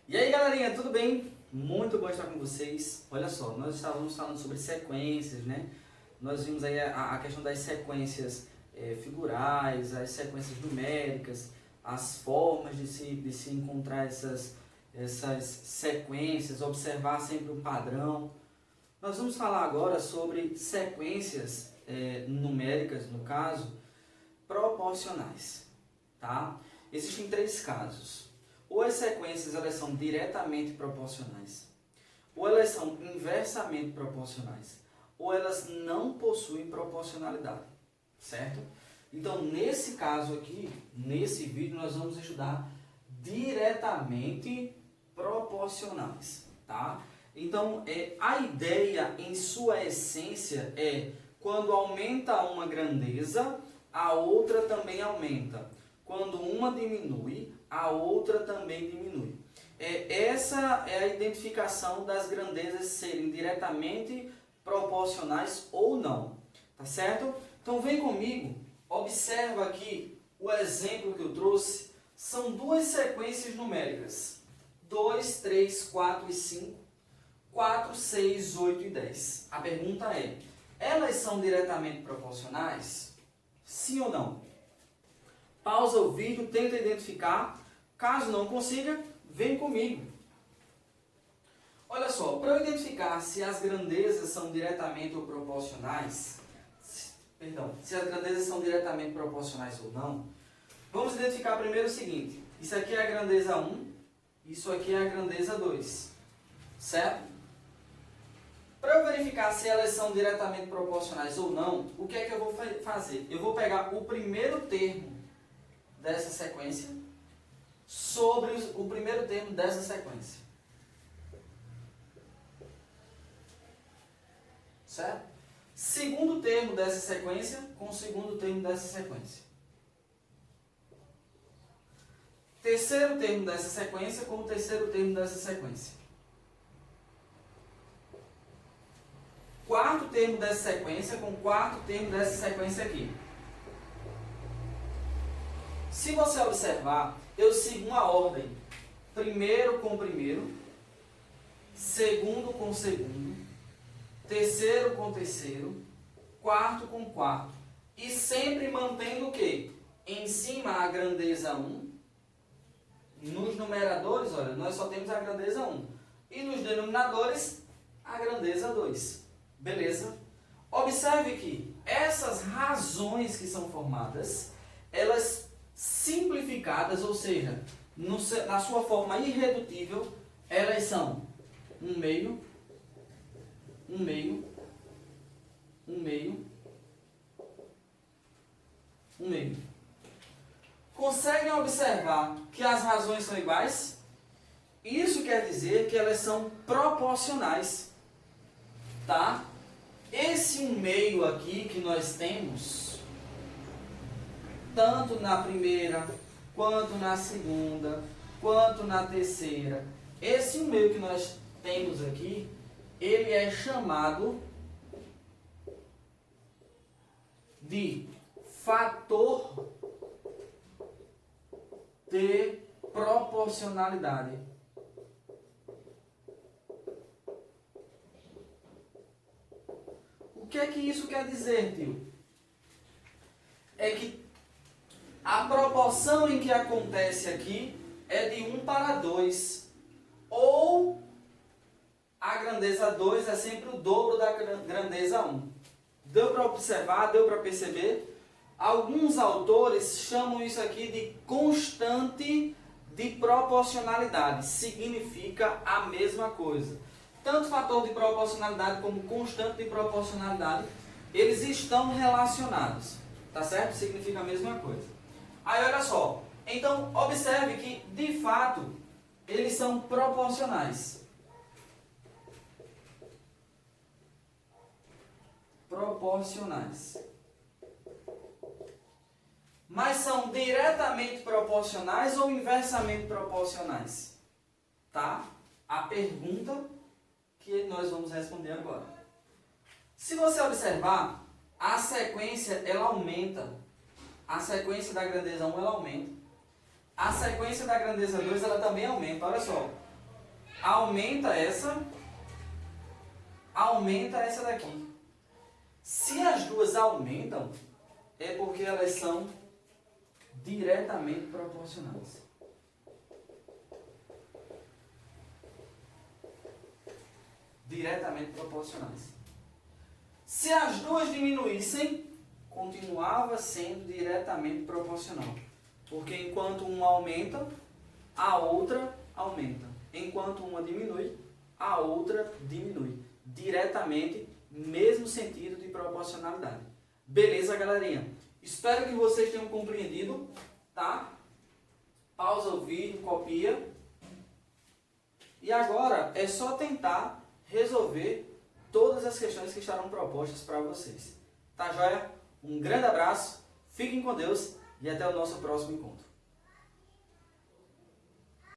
E aí galerinha, tudo bem? Muito bom estar com vocês. Olha só, nós estávamos falando sobre sequências, né? Nós vimos aí a questão das sequências figurais, as sequências numéricas, as formas de se encontrar essas sequências, observar sempre um padrão. Nós vamos falar agora sobre sequências numéricas, no caso, proporcionais, tá? Existem três casos. Ou as sequências elas são diretamente proporcionais, ou elas são inversamente proporcionais, ou elas não possuem proporcionalidade, certo? Então, nesse caso aqui, nesse vídeo, nós vamos estudar diretamente proporcionais, tá? Então, a ideia em sua essência é quando aumenta uma grandeza, a outra também aumenta. Quando uma diminui, a outra também diminui. Essa é a identificação das grandezas serem diretamente proporcionais ou não. Tá certo? Então vem comigo, observa aqui o exemplo que eu trouxe. São duas sequências numéricas. 2, 3, 4 e 5. 4, 6, 8 e 10. A pergunta é, elas são diretamente proporcionais? Sim ou não? Pausa o vídeo, tenta identificar. Caso não consiga, vem comigo. Olha só, para eu identificar se as grandezas são diretamente ou proporcionais, se as grandezas são diretamente proporcionais ou não, vamos identificar primeiro o seguinte. Isso aqui é a grandeza 1, isso aqui é a grandeza 2, certo? Para eu verificar se elas são diretamente proporcionais ou não, o que é que eu vou fazer? Eu vou pegar o primeiro termo dessa sequência sobre o primeiro termo dessa sequência. Certo? Segundo termo dessa sequência com o segundo termo dessa sequência. Terceiro termo dessa sequência com o terceiro termo dessa sequência. Quarto termo dessa sequência com o quarto termo dessa sequência aqui. Se você observar, eu sigo uma ordem. Primeiro com primeiro, segundo com segundo, terceiro com terceiro, quarto com quarto. E sempre mantendo o quê? Em cima a grandeza 1. Nos numeradores, olha, nós só temos a grandeza 1. E nos denominadores, a grandeza 2. Beleza? Observe que essas razões que são formadas, elas simplificadas, ou seja, na sua forma irredutível, elas são 1 meio, 1 meio, 1 meio, 1 meio. Conseguem observar que as razões são iguais? Isso quer dizer que elas são proporcionais, tá? Esse 1 meio aqui que nós temos, tanto na primeira, quanto na segunda, quanto na terceira. Esse 1 meio que nós temos aqui, ele é chamado de fator de proporcionalidade. O que é que isso quer dizer, tio? É que a proporção em que acontece aqui é de 1 para 2. Ou a grandeza 2 é sempre o dobro da grandeza 1. Deu para observar? Deu para perceber? Alguns autores chamam isso aqui de constante de proporcionalidade. Significa a mesma coisa. Tanto fator de proporcionalidade como constante de proporcionalidade, eles estão relacionados. Tá certo? Significa a mesma coisa. Aí olha só, então observe que de fato eles são proporcionais. Proporcionais. Mas são diretamente proporcionais ou inversamente proporcionais? Tá? A pergunta que nós vamos responder agora. Se você observar, a sequência ela aumenta. A sequência da grandeza 1 ela aumenta. A sequência da grandeza 2 ela também aumenta. Olha só. aumenta essa daqui. Se as duas aumentam, é porque elas são diretamente proporcionais. Diretamente proporcionais. Se as duas diminuíssem, continuava sendo diretamente proporcional. Porque enquanto uma aumenta, a outra aumenta. Enquanto uma diminui, a outra diminui. Diretamente, mesmo sentido de proporcionalidade. Beleza, galerinha? Espero que vocês tenham compreendido, tá? Pausa o vídeo, copia. E agora é só tentar resolver todas as questões que estarão propostas para vocês. Tá joia? Um grande abraço, fiquem com Deus e até o nosso próximo encontro.